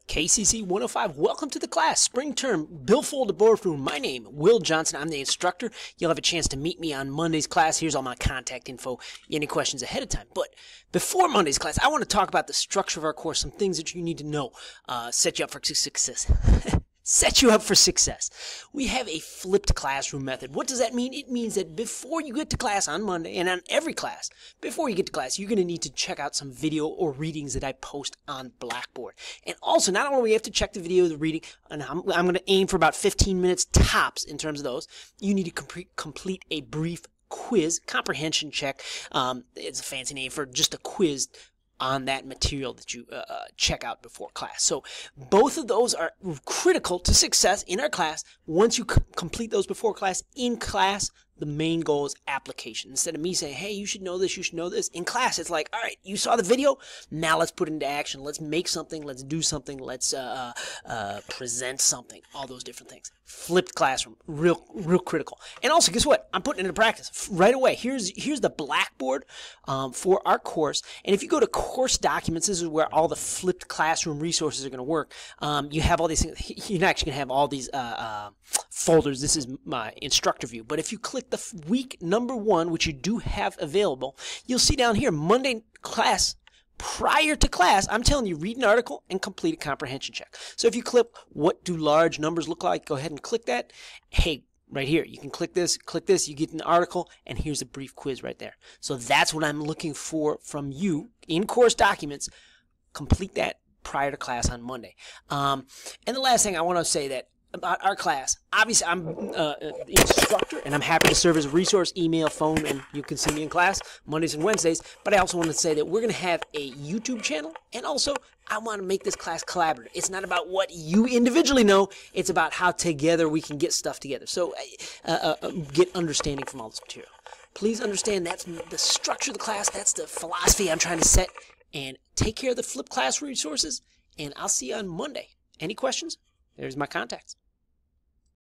KCC105, welcome to the class. Spring term, billfold aboard room. My name, Will Johnson. I'm the instructor. You'll have a chance to meet me on Monday's class. Here's all my contact info. Any questions ahead of time. But before Monday's class, I want to talk about the structure of our course, some things that you need to know. Set you up for success. Set you up for success. We have a flipped classroom method. What does that mean? It means that before you get to class on Monday, and on every class, before you get to class, you're going to need to check out some video or readings that I post on Blackboard. And also, not only do we have to check the video, the reading, and I'm going to aim for about 15 minutes tops in terms of those, you need to complete a brief quiz, comprehension check. It's a fancy name for just a quiz on that material that you check out before class. So both of those are critical to success in our class. Once you complete those before class, in class, the main goal is application. Instead of me saying, hey, you should know this, you should know this. In class, it's like, all right, you saw the video, now let's put it into action. Let's make something, let's do something, let's present something, all those different things. Flipped classroom, real critical. And also, guess what? I'm putting it into practice right away. Here's the Blackboard for our course. And if you go to course documents, this is where all the flipped classroom resources are going to work. You have all these things. You're not actually going to have all these folders. This is my instructor view. But if you click the week number 1, which you do have available, you'll see down here, Monday class. Prior to class, I'm telling you, read an article and complete a comprehension check. So if you click, what do large numbers look like? Go ahead and click that. Hey, right here, you can click this, you get an article, and here's a brief quiz right there. So that's what I'm looking for from you in course documents. Complete that prior to class on Monday. And the last thing I want to say that about our class, obviously I'm the instructor and I'm happy to serve as a resource, email, phone, and you can see me in class Mondays and Wednesdays. But I also want to say that we're going to have a YouTube channel, and also I want to make this class collaborative. It's not about what you individually know, it's about how together we can get stuff together. So get understanding from all this material. Please understand that's the structure of the class, that's the philosophy I'm trying to set, and take care of the flipped class resources, and I'll see you on Monday. Any questions? There's my contacts.